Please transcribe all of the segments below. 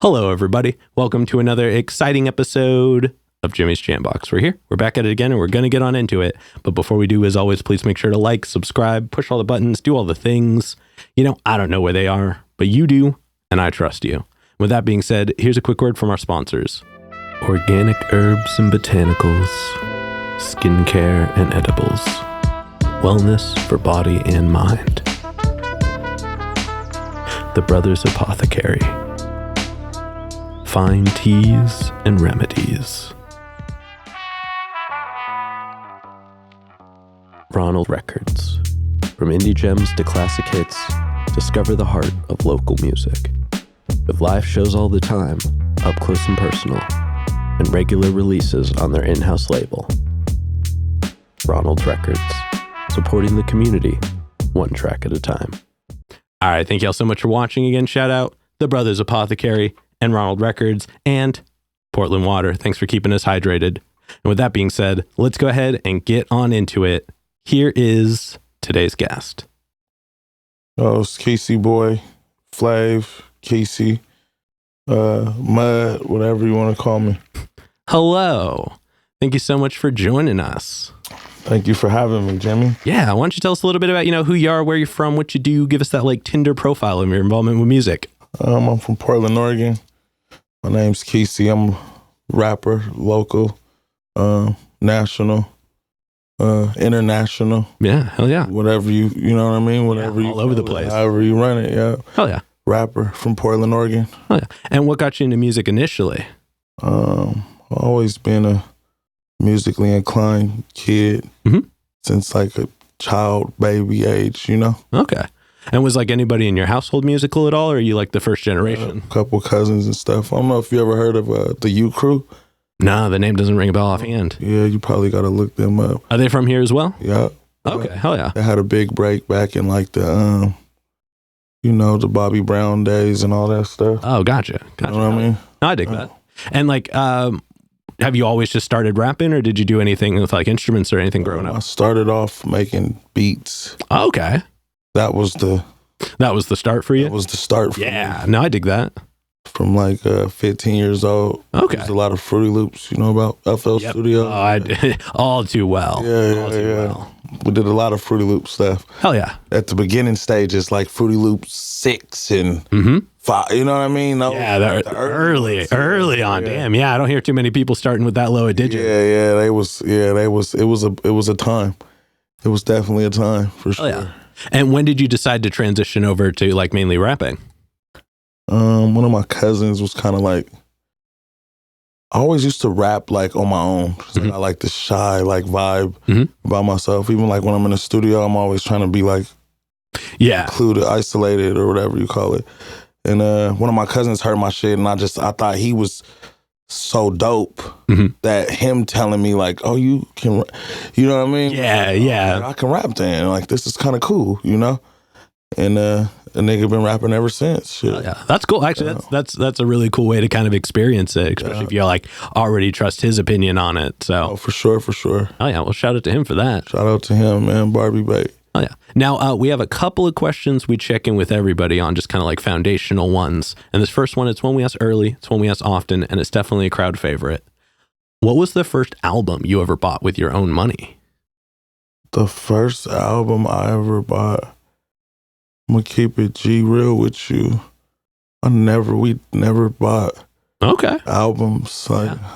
Hello, everybody. Welcome to another exciting episode of Jimmy's Jambox. We're here. We're back at it again, and we're going to get on into it. But before we do, as always, please make sure to like, subscribe, push all the buttons, do all the things. You know, I don't know where they are, but you do, and I trust you. With that being said, here's a quick word from our sponsors. Organic herbs and botanicals, skincare and edibles, wellness for body and mind. The Brothers Apothecary. Fine teas and remedies. Ronald Records. From indie gems to classic hits, discover the heart of local music. With live shows all the time, up close and personal, and regular releases on their in-house label. Ronald Records. Supporting the community, one track at a time. All right, thank you all so much for watching again. Shout out The Brothers Apothecary and Ronald Records, and Portland Water. Thanks for keeping us hydrated. And with that being said, let's go ahead and get on into it. Here is today's guest. Oh, it's Quisie Boii, Flav, Casey, Mud, whatever you want to call me. Hello. Thank you so much for joining us. Thank you for having me, Jimmy. Yeah, why don't you tell us a little bit about, who you are, where you're from, what you do, give us that Tinder profile of your involvement with music. I'm from Portland, Oregon. My name's Quisie. I'm a rapper, local, national, international. Yeah, hell yeah. Whatever you know what I mean? Whatever all over the place. However you run it, yeah. Hell yeah. Rapper from Portland, Oregon. Oh yeah. And what got you into music initially? I've always been a musically inclined kid since a child, baby age, Okay. And was anybody in your household musical at all, or are you the first generation? A couple cousins and stuff. I don't know if you ever heard of the U Crew. No, the name doesn't ring a bell offhand. Yeah, you probably got to look them up. Are they from here as well? Yeah. Okay, hell yeah. They had a big break back in the, the Bobby Brown days and all that stuff. Oh, gotcha. You know what I mean? I dig that. And have you always just started rapping, or did you do anything with instruments or anything growing up? I started off making beats. Oh, okay. That was the start for you? That was the start for me. Yeah, no, I dig that. From 15 years old. Okay. There's a lot of Fruity Loops, about FL Studio. Oh, all too well. Yeah. Well. We did a lot of Fruity Loop stuff. Hell yeah. At the beginning stages, Fruity Loops 6 and 5, you know what I mean? Yeah, early on. Yeah. Damn, yeah, I don't hear too many people starting with that low a digit. Yeah, it was a time. It was definitely a time, for sure. Oh, yeah. And when did you decide to transition over to mainly rapping? One of my cousins was kind of I always used to rap on my own. I like the shy vibe by myself. Even when I'm in the studio, I'm always trying to be included, isolated, or whatever you call it. And one of my cousins heard my shit, and I thought he was so dope that him telling me oh, you can, you know what I mean? Yeah. I can rap then. This is kind of cool, And a nigga been rapping ever since. Shit. Oh, yeah, that's cool. Actually, that's a really cool way to kind of experience it, especially if you already trust his opinion on it. So for sure. Oh yeah, well, shout out to him for that. Shout out to him, man. Barbie Bait. Oh yeah. Now we have a couple of questions we check in with everybody on, just kind of foundational ones. And this first one, it's one we ask early, it's one we ask often, and it's definitely a crowd favorite. What was the first album you ever bought with your own money? The first album I ever bought, I'm gonna keep it G real with you. We never bought albums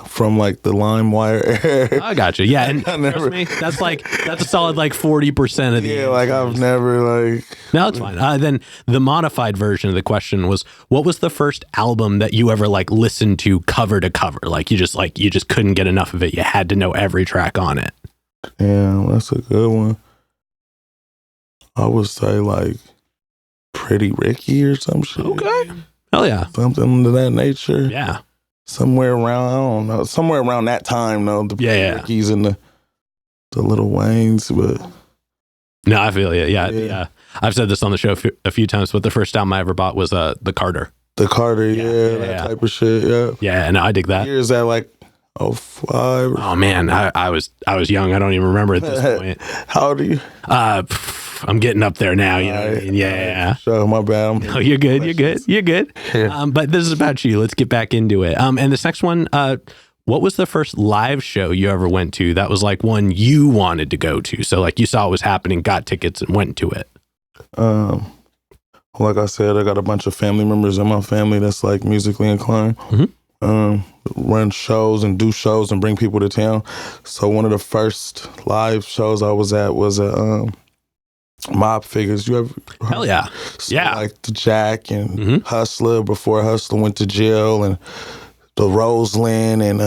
from the LimeWire era. I got you. Yeah, and trust me, that's a solid 40% of the. Yeah, I've never No, it's fine. Then the modified version of the question was, what was the first album that you ever listened to cover to cover? You just couldn't get enough of it. You had to know every track on it. Damn, that's a good one. I would say Pretty Ricky or some shit. Okay. Hell yeah. Something of that nature. Yeah. Somewhere around, I don't know, somewhere around that time, though. The Pretty Rickies and the the Little Waynes, but no, I feel you. Yeah. I've said this on the show a few times, but the first album I ever bought was the Carter. The Carter, that type of shit, yeah. Yeah, and I dig that. Years that like 05. Oh man, I was young. I don't even remember at this point. How old are you? I'm getting up there now. You know what I mean? Yeah. Sure, my bad. No, you're good. You're good. Yeah. But this is about you. Let's get back into it. And this next one, what was the first live show you ever went to that was like one you wanted to go to? So like you saw it was happening, got tickets, and went to it. Like I said, I got a bunch of family members in my family that's like musically inclined. Run shows and do shows and bring people to town. So one of the first live shows I was at was a Mob Figures. You ever? Hell yeah. So like the Jack and Hustler before Hustler went to jail, and the Roseland, and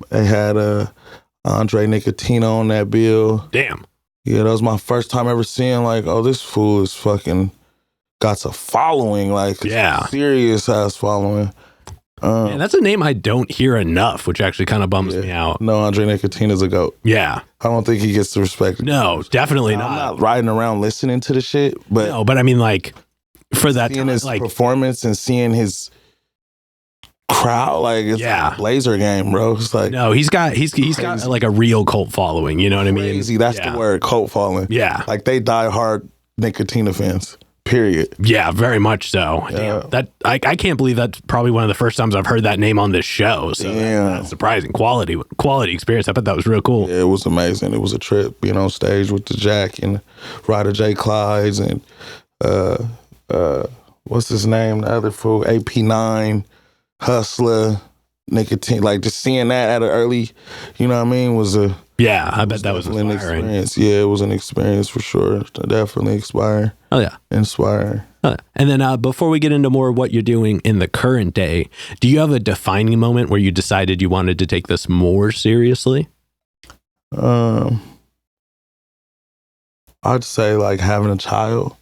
they had Andre Nicotino on that bill. Damn. Yeah, that was my first time ever seeing like, oh, this fool is fucking got a following, like serious ass following. Man, that's a name I don't hear enough, which actually kind of bums me out. No, Andre Nicotino's a GOAT. Yeah. I don't think he gets the respect. No, definitely not. I'm not riding around listening to the shit, but no, but I mean, like, for that seeing his performance and seeing his crowd, like it's like a Blazer game, bro. It's like no, he's got like a real cult following. You know what I mean? Crazy. That's the word, cult following. Yeah, like they die hard Nicotino fans. Period. Yeah, very much so. Yeah. Damn, that I can't believe that's probably one of the first times I've heard that name on this show. So that's surprising. Quality experience. I bet that was real cool. Yeah, it was amazing. It was a trip being on stage with the Jack and Ryder J. Clydes and what's his name? The other fool, AP9, Hustler, Nicotine. Like just seeing that at an early, you know what I mean, was a I bet that was an experience. Yeah, it was an experience for sure. Definitely inspiring. Oh yeah, inspiring. And then before we get into more of what you're doing in the current day, do you have a defining moment where you decided you wanted to take this more seriously? I'd say like having a child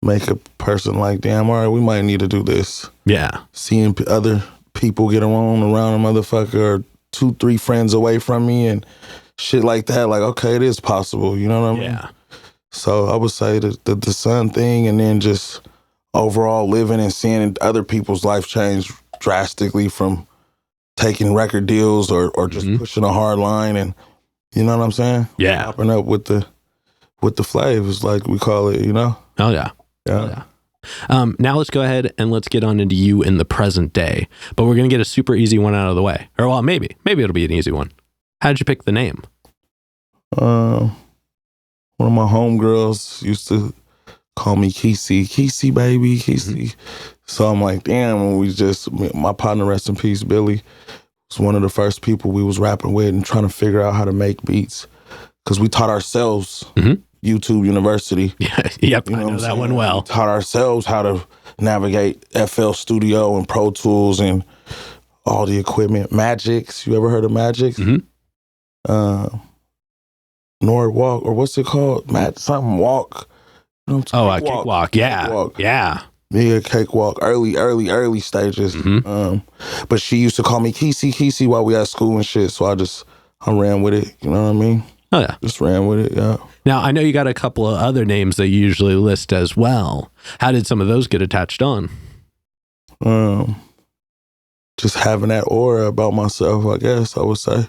make a person like, damn, all right, we might need to do this. Yeah. Seeing other people get around a motherfucker or 2-3 friends away from me and shit like that. Like, okay, it is possible. You know what I mean? Yeah. So I would say the son thing, and then just overall living and seeing other people's life change drastically from taking record deals or just pushing a hard line, and you know what I'm saying? Yeah. Popping up with the flavors, like we call it, you know? Oh yeah. Yeah. Now let's go ahead and let's get on into you in the present day. But we're going to get a super easy one out of the way. Or well, maybe it'll be an easy one. How did you pick the name? One of my homegirls used to call me Quisie baby, Quisie. So I'm like, damn, my partner, rest in peace, Billy, was one of the first people we was rapping with and trying to figure out how to make beats. Because we taught ourselves YouTube University. Yep, you know I know that one well. We taught ourselves how to navigate FL Studio and Pro Tools and all the equipment. Magics, you ever heard of Magics? Nord Walk, or what's it called? Something Walk. You know Cakewalk. Yeah. Cakewalk. Yeah. Yeah, Cakewalk. Early stages. But she used to call me Quisie while we at school and shit. So I ran with it. You know what I mean? Oh yeah. Just ran with it. Yeah. Now I know you got a couple of other names that you usually list as well. How did some of those get attached on? Just having that aura about myself, I guess I would say.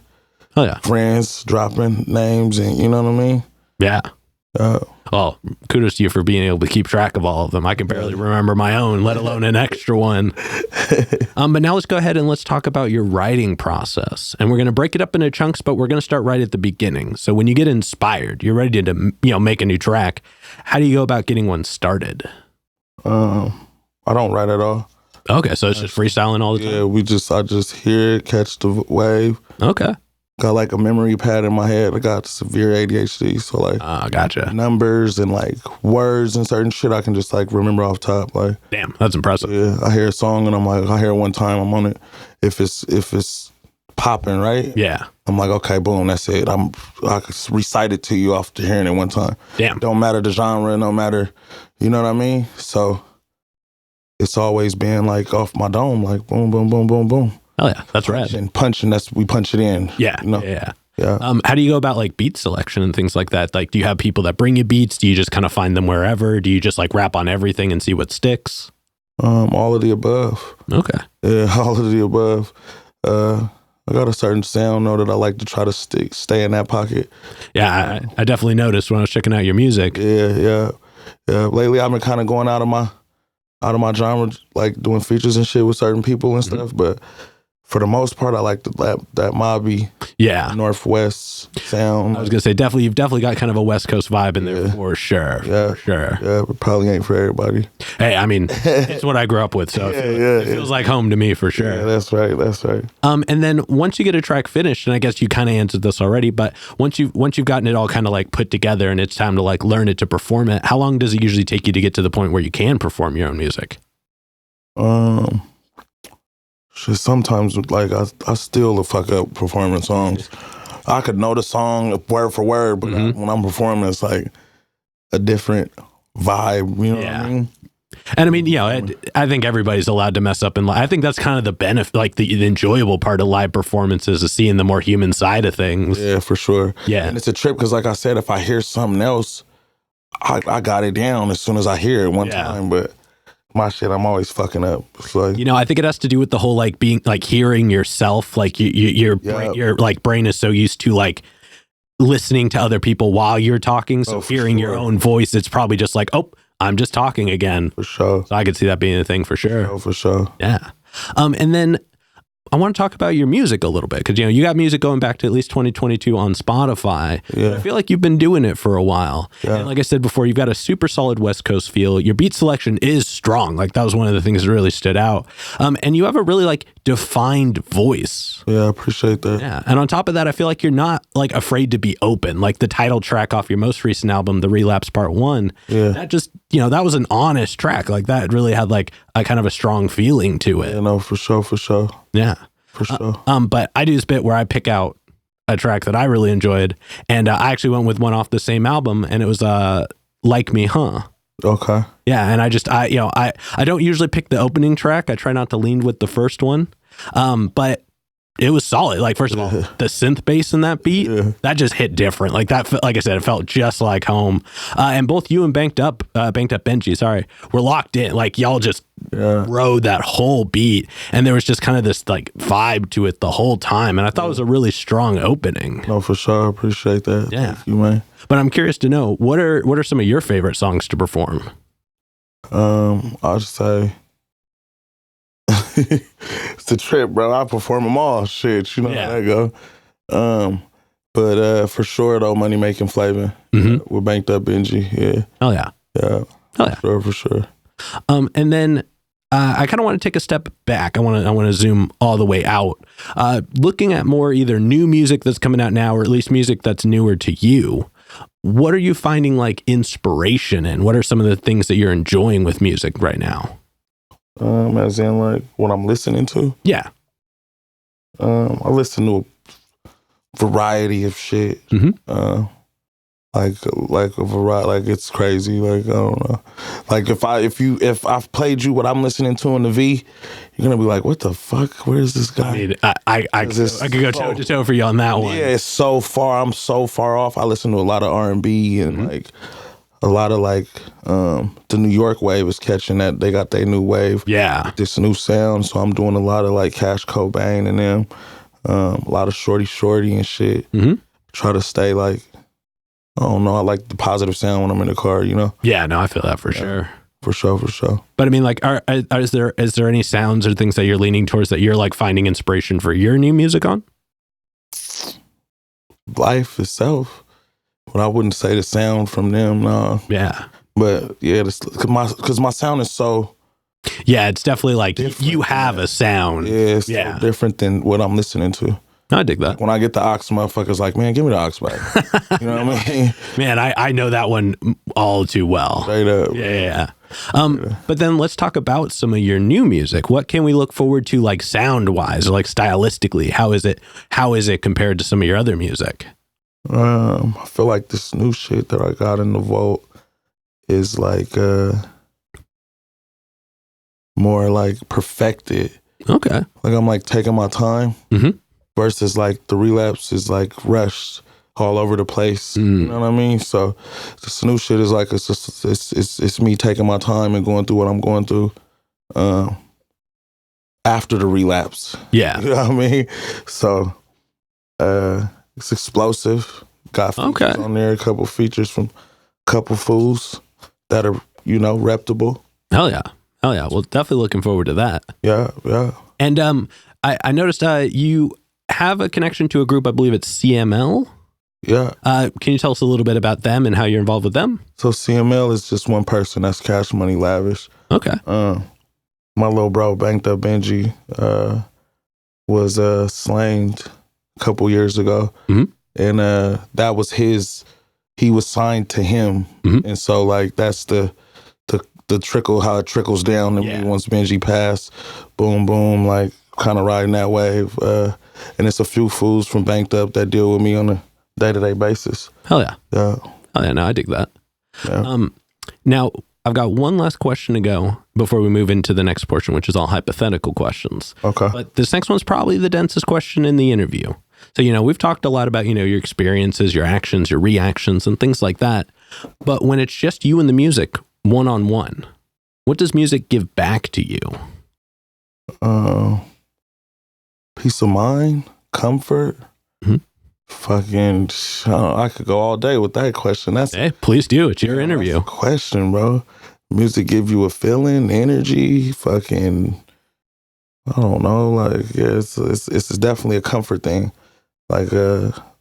Oh yeah. Friends dropping names, and you know what I mean? Yeah. Well, kudos to you for being able to keep track of all of them. I can barely remember my own, let alone an extra one. But now let's go ahead and let's talk about your writing process. And we're going to break it up into chunks, but we're going to start right at the beginning. So when you get inspired, you're ready to make a new track. How do you go about getting one started? I don't write at all. Okay, so it's just freestyling all the time? Yeah, I just hear it, catch the wave. Okay. Got like a memory pad in my head. I got severe ADHD, so like gotcha. Numbers and like words and certain shit I can just like remember off top. Like, damn, that's impressive. Yeah, I hear a song and I'm like, I hear it one time, I'm on it. If it's popping, right? Yeah. I'm like, okay, boom, that's it. I can recite it to you after hearing it one time. Damn. Don't matter the genre, no matter, you know what I mean? So it's always been like off my dome, like boom, boom, boom, boom, boom. Oh yeah, that's right. And punching, we punch it in. Yeah, you know? Yeah. Yeah. How do you go about like beat selection and things like that? Like, do you have people that bring you beats? Do you just kind of find them wherever? Do you just like rap on everything and see what sticks? All of the above. Okay. Yeah, all of the above. I got a certain sound though that I like to try to stay in that pocket. Yeah, I definitely noticed when I was checking out your music. Yeah. Lately, I've been kind of going out of my genre, like doing features and shit with certain people and stuff. But for the most part, I like that mobby, Northwest sound. I was gonna say you've definitely got kind of a West Coast vibe in there for sure. Yeah, for sure. Yeah, but probably ain't for everybody. Hey, I mean, it's what I grew up with, so it feels like home to me for sure. Yeah, that's right. And then once you get a track finished, and I guess you kind of answered this already, but once you've gotten it all kind of like put together and it's time to like learn it to perform it, how long does it usually take you to get to the point where you can perform your own music? Sometimes like I still the fuck up performing songs. I could know the song word for word, but when I'm performing, it's like a different vibe. You know what I mean? And I mean, I think everybody's allowed to mess up in live. I think that's kind of the benefit, like the enjoyable part of live performances is seeing the more human side of things. Yeah, for sure. Yeah. And it's a trip because like I said, if I hear something else, I got it down as soon as I hear it one time, but my shit, I'm always fucking up. It's like, I think it has to do with the whole like being like hearing yourself, like your like brain is so used to like listening to other people while you're talking. So hearing your own voice, it's probably just like, oh, I'm just talking again. For sure. So I could see that being a thing for sure. For sure. Yeah. And then I want to talk about your music a little bit because, you got music going back to at least 2022 on Spotify. Yeah. I feel like you've been doing it for a while. Yeah. And like I said before, you've got a super solid West Coast feel. Your beat selection is strong. Like that was one of the things that really stood out. And you have a really like defined voice. Yeah, I appreciate that. Yeah. And on top of that, I feel like you're not like afraid to be open. Like the title track off your most recent album, The Relapse Part 1, that just, that was an honest track. Like that really had like a kind of a strong feeling to it. Yeah, no, for sure. Yeah. For sure. But I do this bit where I pick out a track that I really enjoyed, and I actually went with one off the same album, and it was Like Me, Huh? Okay. Yeah, and I don't usually pick the opening track. I try not to lean with the first one, but it was solid. Like, first of all, the synth bass in that beat, that just hit different. Like that, like I said, it felt just like home. And both you and Banked Up Benji, were locked in. Like y'all just rode that whole beat, and there was just kind of this like vibe to it the whole time. And I thought it was a really strong opening. No, for sure. I appreciate that. Yeah. Thank you, man. But I'm curious to know, what are some of your favorite songs to perform? I'll just say it's the trip, bro. I perform them all. Shit, you know how that go. But for sure though, Money Making Flavor with Banked Up Benji. Yeah. Oh yeah. Yeah. Oh yeah. For sure. And then I kind of want to take a step back. I want to zoom all the way out. Looking at more either new music that's coming out now, or at least music that's newer to you. What are you finding like inspiration in? What are some of the things that you're enjoying with music right now? As in like what I'm listening to? Yeah. I listen to a variety of shit. Like a variety, like it's crazy. Like I don't know. Like if I've played you what I'm listening to in the V, you're gonna be like, what the fuck? Where's this guy? I mean, I could go toe to toe for you on that one. Yeah, it's so far. I'm so far off. I listen to a lot of R&B and like a lot of like the New York wave is catching that. They got their new wave. Yeah, this new sound. So I'm doing a lot of like Cash Cobain and them. A lot of Shorty and shit. Try to stay like, I don't know. I like the positive sound when I'm in the car, you know? Yeah, no, I feel that for sure. For sure. But I mean, like, is there any sounds or things that you're leaning towards that you're like finding inspiration for your new music on? Life itself. But I wouldn't say the sound from them, no. Yeah. But yeah, because my sound is so... Yeah, it's definitely like you have a sound. Yeah, it's so different than what I'm listening to. I dig that. When I get the aux, motherfuckers like, man, give me the aux back. You know what I mean? Man, I know that one all too well. Straight up. Yeah. But then let's talk about some of your new music. What can we look forward to, like sound-wise, or like stylistically? How is it compared to some of your other music? I feel like this new shit that I got in the vault is like more like perfected. Okay. Like I'm like taking my time. versus like the relapse is like rushed all over the place. You know what I mean? So this new shit is like it's me taking my time and going through what I'm going through after the relapse. Yeah. You know what I mean? So it's explosive. Got features on there, a couple features from a couple fools that are, you know, reputable. Hell yeah. Well, definitely looking forward to that. Yeah. And I noticed you have a connection to a group, I believe it's CML. Yeah. Can you tell us a little bit about them and how you're involved with them? So CML is just one person. That's Cash Money Lavish. Okay. My little bro, Banked Up Benji, was slain a couple years ago. And that was he was signed to him. And so like that's the trickle, how it trickles down to me once Benji passed. Boom, boom, like kind of riding that wave. And it's a few fools from Banked Up that deal with me on a day-to-day basis. Hell yeah. Yeah. Oh yeah, no, I dig that. Yeah. Now, I've got one last question to go before we move into the next portion, which is all hypothetical questions. Okay. But this next one's probably the densest question in the interview. So, you know, we've talked a lot about, you know, your experiences, your actions, your reactions, and things like that. But when it's just you and the music, one-on-one, what does music give back to you? Peace of mind, comfort. Fucking, I could go all day with that question. Hey, please do. It's your interview. That's a question, bro. Music give you a feeling, energy, fucking, I don't know. Like, yeah, it's definitely a comfort thing. Like,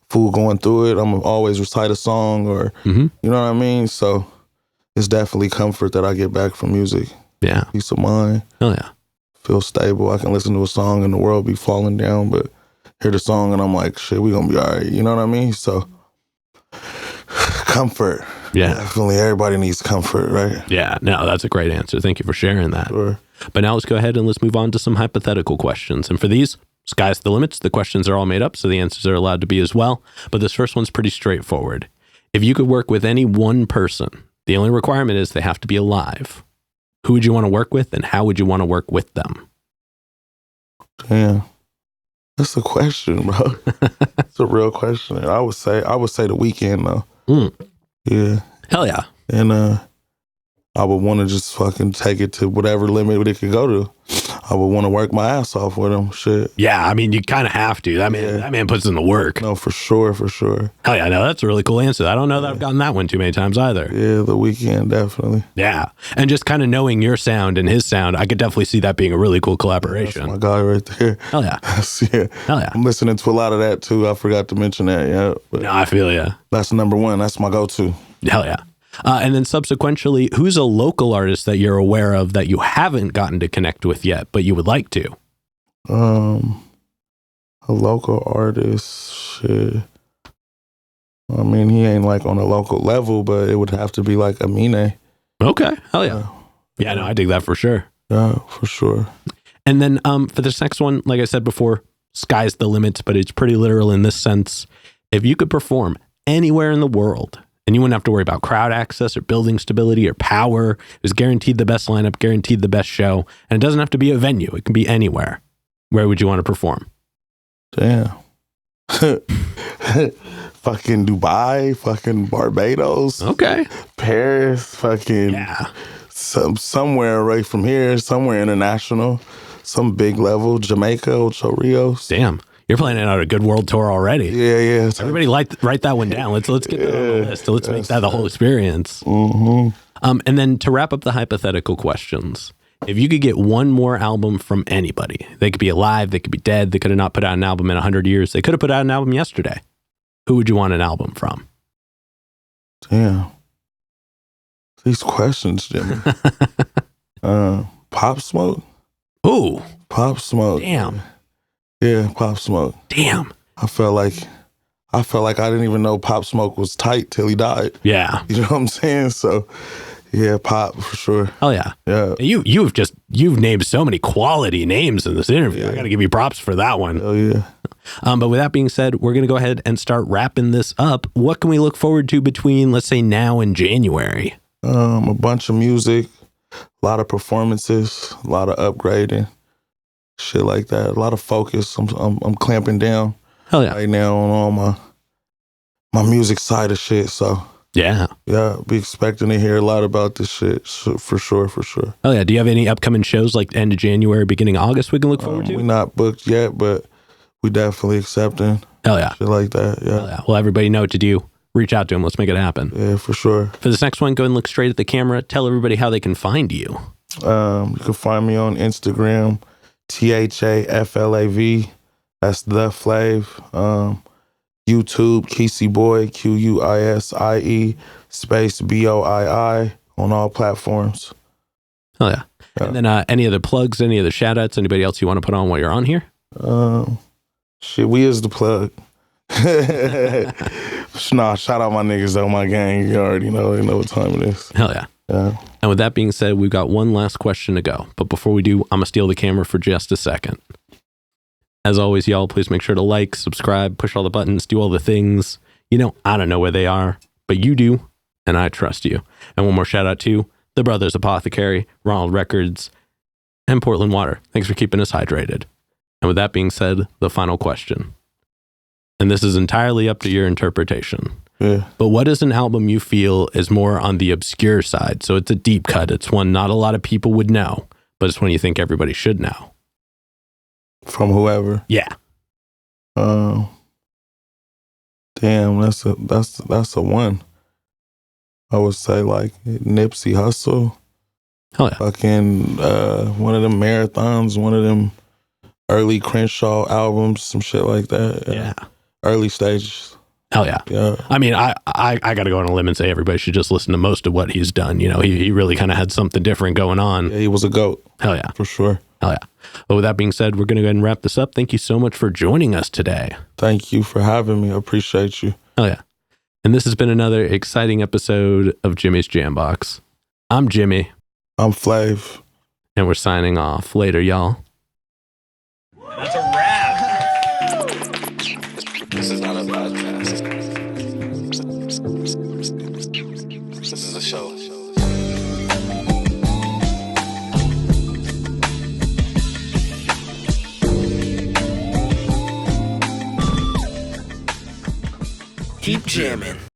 fool going through it, I'm always recite a song or, you know what I mean? So it's definitely comfort that I get back from music. Yeah. Peace of mind. Oh, yeah. Feel stable. I can listen to a song and the world be falling down, but hear the song and I'm like, shit, we gonna be all right. You know what I mean? So comfort. Yeah. Definitely everybody needs comfort, right? Yeah. No, that's a great answer. Thank you for sharing that. Sure. But now let's go ahead and let's move on to some hypothetical questions. And for these, sky's the limits. The questions are all made up, so the answers are allowed to be as well. But this first one's pretty straightforward. If you could work with any one person, the only requirement is they have to be alive. Who would you want to work with and how would you want to work with them? Damn. That's a question, bro. It's a real question. I would say The Weeknd though. Yeah. Hell yeah. And I would want to just fucking take it to whatever limit it could go to. I would want to work my ass off with him. Shit. Yeah, I mean, you kind of have to. That man puts in the work. No, for sure. Hell yeah, no, that's a really cool answer. I don't know that I've gotten that one too many times either. Yeah, The Weeknd, definitely. Yeah, and just kind of knowing your sound and his sound, I could definitely see that being a really cool collaboration. That's my guy right there. Hell yeah. Yeah. Hell yeah. I'm listening to a lot of that too. I forgot to mention that, yeah. But no, I feel ya. That's number one. That's my go-to. Hell yeah. And then subsequently, who's a local artist that you're aware of that you haven't gotten to connect with yet, but you would like to? A local artist, shit. I mean, he ain't like on a local level, but it would have to be like Amine. Okay. Hell yeah. Yeah, no, I dig that for sure. Yeah, for sure. And then for this next one, like I said before, sky's the limit, but it's pretty literal in this sense. If you could perform anywhere in the world, and you wouldn't have to worry about crowd access or building stability or power. It was guaranteed the best lineup, guaranteed the best show. And it doesn't have to be a venue. It can be anywhere. Where would you want to perform? Damn. Fucking Dubai, fucking Barbados. Okay. Paris, fucking somewhere right from here, somewhere international, some big level, Jamaica, Ocho Rios. Damn. You're planning out a good world tour already. Yeah. Everybody write that one down. Let's get that on the list. Let's make that the whole experience. And then to wrap up the hypothetical questions, if you could get one more album from anybody, they could be alive, they could be dead, they could have not put out an album in 100 years, they could have put out an album yesterday. Who would you want an album from? Damn. These questions, Jimmy. Pop Smoke? Ooh. Pop Smoke. Damn. Yeah, Pop Smoke. Damn. I felt like I didn't even know Pop Smoke was tight till he died. Yeah. You know what I'm saying? So, yeah, Pop for sure. Hell yeah. Yeah. You've named so many quality names in this interview. Yeah. I got to give you props for that one. Hell yeah. But with that being said, we're going to go ahead and start wrapping this up. What can we look forward to between, let's say, now and January? A bunch of music, a lot of performances, a lot of upgrading. shit like that. A lot of focus. I'm clamping down Hell yeah. right now on all my music side of shit. So Yeah. Be expecting to hear a lot about this shit for sure. Oh yeah. Do you have any upcoming shows like end of January, beginning of August we can look forward to? We're not booked yet, but we definitely accepting. Hell yeah. Shit like that. Yeah. Hell yeah. Well, everybody know what to do. Reach out to him. Let's make it happen. Yeah, for sure. For this next one, go ahead and look straight at the camera. Tell everybody how they can find you. You can find me on Instagram, THAFLAV. That's The Flav. YouTube, Quisie Boii, QUISIE space BOII on all platforms. Oh yeah. And then any other plugs, any other shout outs, anybody else you want to put on while you're on here? Shit, we is the plug. Nah, shout out my niggas though, my gang. You already know, they know what time it is. Hell yeah. Yeah. And with that being said, we've got one last question to go. But before we do, I'm going to steal the camera for just a second. As always, y'all, please make sure to like, subscribe, push all the buttons, do all the things. You know, I don't know where they are, but you do, and I trust you. And one more shout out to the Brothers Apothecary, Ronald Records, and Portland Water. Thanks for keeping us hydrated. And with that being said, the final question. And this is entirely up to your interpretation. Yeah. But what is an album you feel is more on the obscure side? So it's a deep cut. It's one not a lot of people would know, but it's one you think everybody should know. From whoever. Yeah. Damn, that's a one. I would say like Nipsey Hussle. Hell yeah. Fucking one of them marathons, one of them early Crenshaw albums, some shit like that. Yeah. Early stages. Hell yeah. Yeah. I mean, I got to go on a limb and say everybody should just listen to most of what he's done. You know, he really kind of had something different going on. Yeah, he was a GOAT. Hell yeah. For sure. Hell yeah. But with that being said, we're going to go ahead and wrap this up. Thank you so much for joining us today. Thank you for having me. I appreciate you. Hell yeah. And this has been another exciting episode of Jimmy's Jambox. I'm Jimmy. I'm Flav. And we're signing off. Later, y'all. That's a wrap. This is not a podcast. This is a show. Keep jamming.